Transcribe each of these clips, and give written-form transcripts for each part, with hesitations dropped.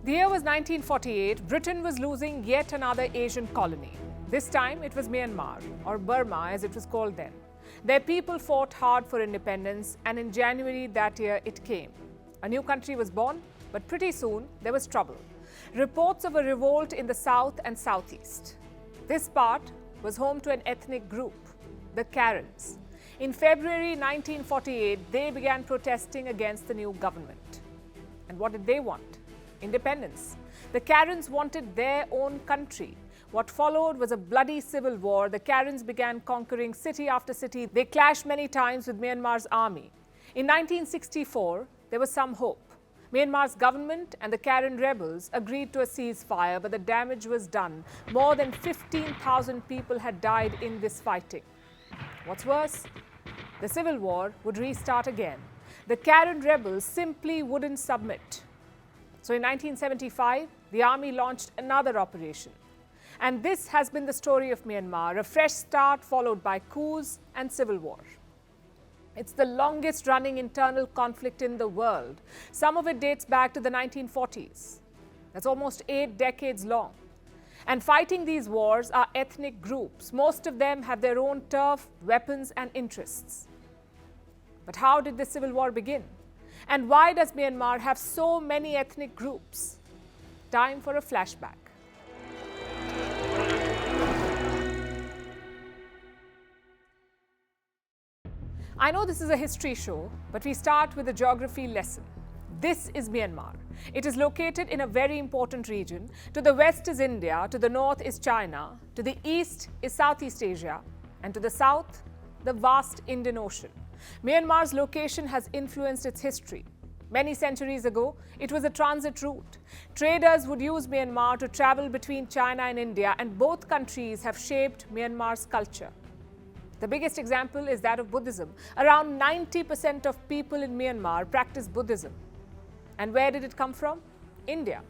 The year was 1948. Britain was losing yet another Asian colony. This time it was Myanmar, or Burma as it was called then. Their people fought hard for independence, and in January that year it came. A new country was born, but pretty soon there was trouble. Reports of a revolt in the south and southeast. This part was home to an ethnic group, the Karens. In February 1948, they began protesting against the new government. And what did they want? Independence. The Karens wanted their own country. What followed was a bloody civil war. The Karens began conquering city after city. They clashed many times with Myanmar's army. In 1964, there was some hope. Myanmar's government and the Karen rebels agreed to a ceasefire, but the damage was done. More than 15,000 people had died in this fighting. What's worse? The civil war would restart again. The Karen rebels simply wouldn't submit. So in 1975, the army launched another operation. And this has been the story of Myanmar, a fresh start followed by coups and civil war. It's the longest running internal conflict in the world. Some of it dates back to the 1940s. That's almost 8 decades long. And fighting these wars are ethnic groups. Most of them have their own turf, weapons and interests. But how did this civil war begin? And why does Myanmar have so many ethnic groups? Time for a flashback. I know this is a history show, but we start with a geography lesson. This is Myanmar. It is located in a very important region. To the west is India, to the north is China, to the east is Southeast Asia, and to the south, the vast Indian Ocean. Myanmar's location has influenced its history. Many centuries ago, it was a transit route. Traders would use Myanmar to travel between China and India, and both countries have shaped Myanmar's culture. The biggest example is that of Buddhism. Around 90% of people in Myanmar practice Buddhism. And where did it come from? India.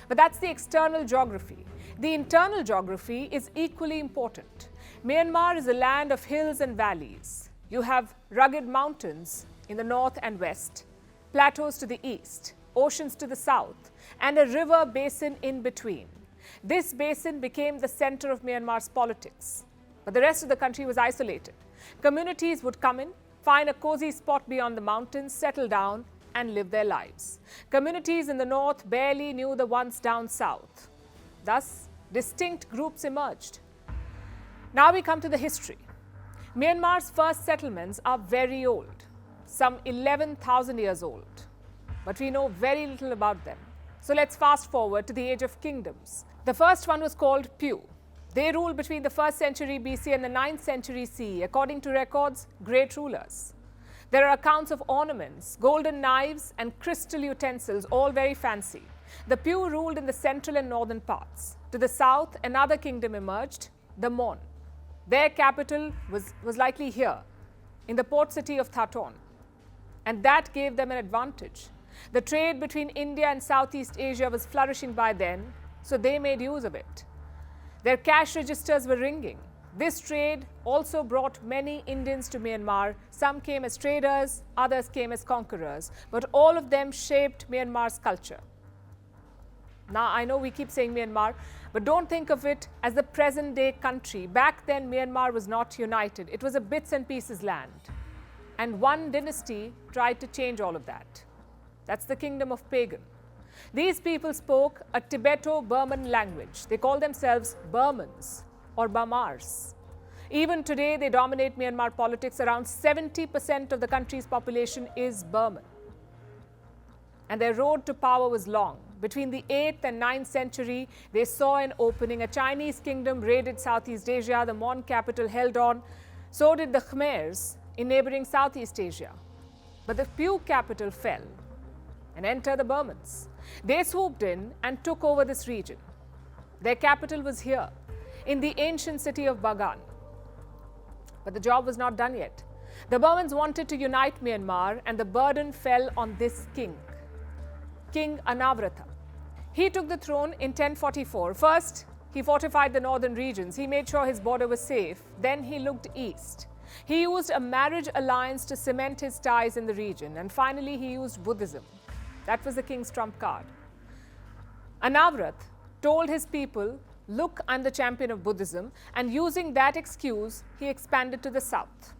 But that's the external geography. The internal geography is equally important. Myanmar is a land of hills and valleys. You have rugged mountains in the north and west, plateaus to the east, oceans to the south, and a river basin in between. This basin became the center of Myanmar's politics. But the rest of the country was isolated. Communities would come in, find a cozy spot beyond the mountains, settle down, and live their lives. Communities in the north barely knew the ones down south. Thus, distinct groups emerged. Now we come to the history. Myanmar's first settlements are very old, some 11,000 years old. But we know very little about them. So let's fast forward to the age of kingdoms. The first one was called Pew. They ruled between the 1st century BC and the 9th century CE. According to records, great rulers. There are accounts of ornaments, golden knives and crystal utensils, all very fancy. The Pew ruled in the central and northern parts. To the south, another kingdom emerged, the Mon. Their capital was likely here, in the port city of Thaton. And that gave them an advantage. The trade between India and Southeast Asia was flourishing by then, so they made use of it. Their cash registers were ringing. This trade also brought many Indians to Myanmar. Some came as traders, others came as conquerors, but all of them shaped Myanmar's culture. Now, I know we keep saying Myanmar, but don't think of it as the present-day country. Back then, Myanmar was not united. It was a bits and pieces land. And one dynasty tried to change all of that. That's the kingdom of Pagan. These people spoke a Tibeto-Burman language. They call themselves Burmans or Bamars. Even today, they dominate Myanmar politics. Around 70% of the country's population is Burman. And their road to power was long. Between the 8th and 9th century, they saw an opening. A Chinese kingdom raided Southeast Asia. The Mon capital held on. So did the Khmers in neighboring Southeast Asia. But the Pew capital fell. And enter the Burmans. They swooped in and took over this region. Their capital was here, in the ancient city of Pagan. But the job was not done yet. The Burmans wanted to unite Myanmar, and the burden fell on this king, King Anavrata. He took the throne in 1044. First, he fortified the northern regions. He made sure his border was safe. Then he looked east. He used a marriage alliance to cement his ties in the region. And finally, he used Buddhism. That was the king's trump card. Anavrat told his people, "Look, I'm the champion of Buddhism," and using that excuse, he expanded to the south.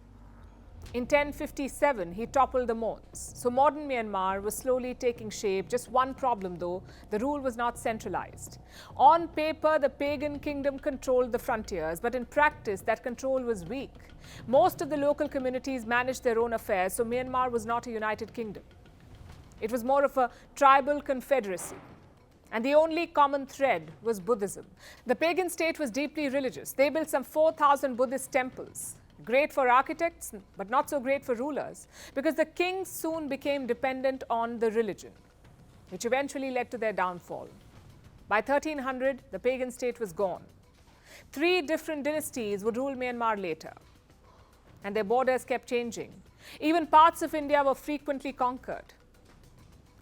In 1057, he toppled the Mons. So modern Myanmar was slowly taking shape. Just one problem though, the rule was not centralized. On paper, the Pagan kingdom controlled the frontiers, but in practice, that control was weak. Most of the local communities managed their own affairs, so Myanmar was not a united kingdom. It was more of a tribal confederacy. And the only common thread was Buddhism. The pagan state was deeply religious. They built some 4,000 Buddhist temples. Great for architects, but not so great for rulers, because the kings soon became dependent on the religion, which eventually led to their downfall. By 1300, the pagan state was gone. 3 different dynasties would rule Myanmar later, and their borders kept changing. Even parts of India were frequently conquered.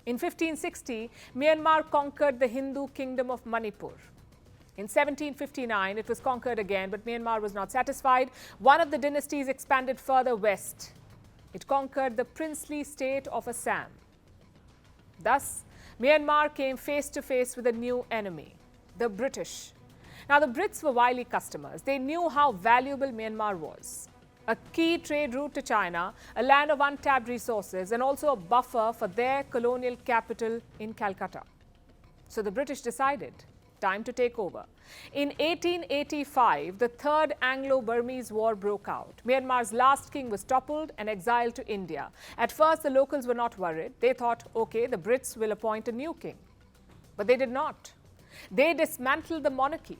In 1560, Myanmar conquered the Hindu kingdom of Manipur. In 1759, it was conquered again, but Myanmar was not satisfied. One of the dynasties expanded further west. It conquered the princely state of Assam. Thus, Myanmar came face to face with a new enemy, the British. Now, the Brits were wily customers. They knew how valuable Myanmar was. A key trade route to China, a land of untapped resources, and also a buffer for their colonial capital in Calcutta. So the British decided, time to take over. In 1885, the Third Anglo-Burmese War broke out. Myanmar's last king was toppled and exiled to India. At first, the locals were not worried. They thought, okay, the Brits will appoint a new king. But they did not. They dismantled the monarchy.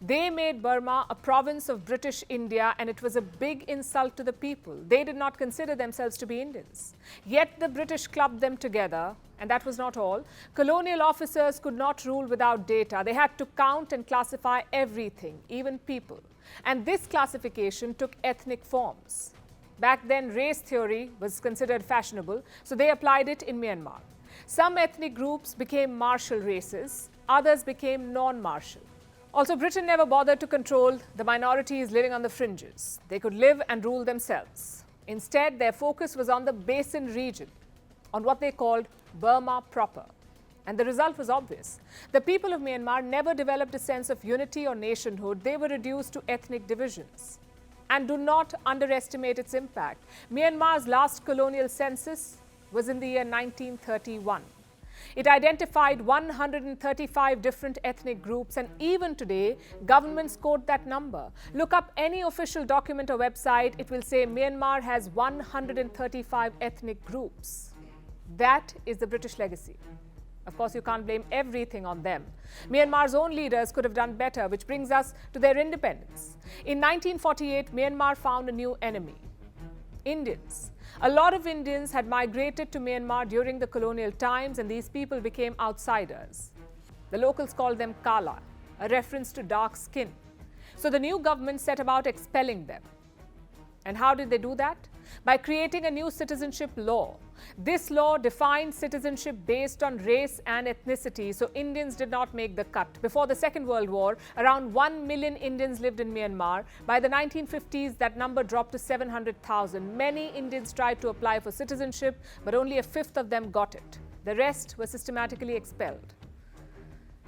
They made Burma a province of British India, and it was a big insult to the people. They did not consider themselves to be Indians. Yet the British clubbed them together, and that was not all. Colonial officers could not rule without data. They had to count and classify everything, even people. And this classification took ethnic forms. Back then, race theory was considered fashionable, so they applied it in Myanmar. Some ethnic groups became martial races, others became non-martial. Also, Britain never bothered to control the minorities living on the fringes. They could live and rule themselves. Instead, their focus was on the basin region, on what they called Burma proper. And the result was obvious. The people of Myanmar never developed a sense of unity or nationhood. They were reduced to ethnic divisions. And do not underestimate its impact. Myanmar's last colonial census was in the year 1931. It identified 135 different ethnic groups, and even today, governments quote that number. Look up any official document or website, it will say Myanmar has 135 ethnic groups. That is the British legacy. Of course, you can't blame everything on them. Myanmar's own leaders could have done better, which brings us to their independence. In 1948, Myanmar found a new enemy: Indians. A lot of Indians had migrated to Myanmar during the colonial times, and these people became outsiders. The locals called them Kala, a reference to dark skin. So the new government set about expelling them. And how did they do that? By creating a new citizenship law. This law defined citizenship based on race and ethnicity, so Indians did not make the cut. Before the Second World War, around 1 million Indians lived in Myanmar. By the 1950s, that number dropped to 700,000. Many Indians tried to apply for citizenship, but only a fifth of them got it. The rest were systematically expelled.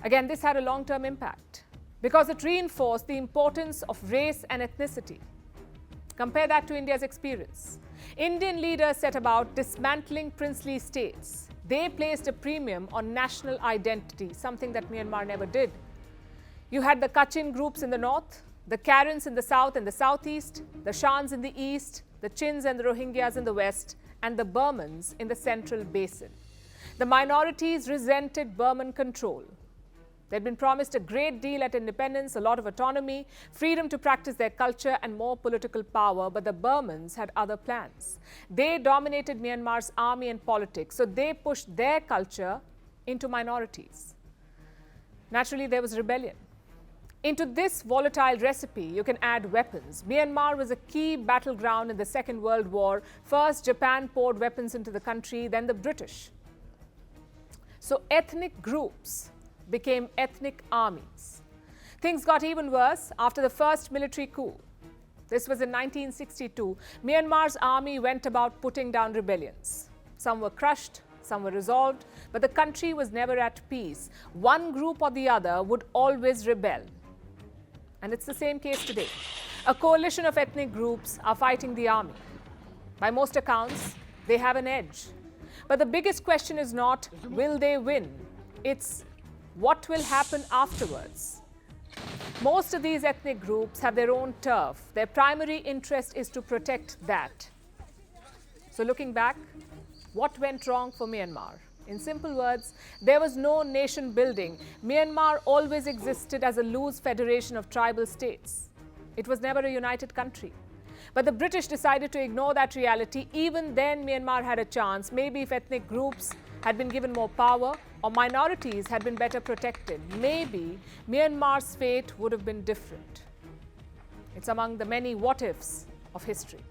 Again, this had a long-term impact because it reinforced the importance of race and ethnicity. Compare that to India's experience. Indian leaders set about dismantling princely states. They placed a premium on national identity, something that Myanmar never did. You had the Kachin groups in the north, the Karens in the south and the southeast, the Shans in the east, the Chins and the Rohingyas in the west, and the Burmans in the central basin. The minorities resented Burman control. They'd been promised a great deal at independence, a lot of autonomy, freedom to practice their culture, and more political power, but the Burmans had other plans. They dominated Myanmar's army and politics, so they pushed their culture into minorities. Naturally, there was rebellion. Into this volatile recipe, you can add weapons. Myanmar was a key battleground in the Second World War. First, Japan poured weapons into the country, then the British. So ethnic groups became ethnic armies. Things got even worse after the first military coup. This was in 1962. Myanmar's army went about putting down rebellions. Some were crushed, some were resolved, but the country was never at peace. One group or the other would always rebel. And it's the same case today. A coalition of ethnic groups are fighting the army. By most accounts, they have an edge. But the biggest question is not, will they win? It's, what will happen afterwards? Most of these ethnic groups have their own turf. Their primary interest is to protect that. So looking back, what went wrong for Myanmar? In simple words, there was no nation building. Myanmar always existed as a loose federation of tribal states. It was never a united country. But the British decided to ignore that reality. Even then, Myanmar had a chance. Maybe if ethnic groups had been given more power or minorities had been better protected, maybe Myanmar's fate would have been different. It's among the many what-ifs of history.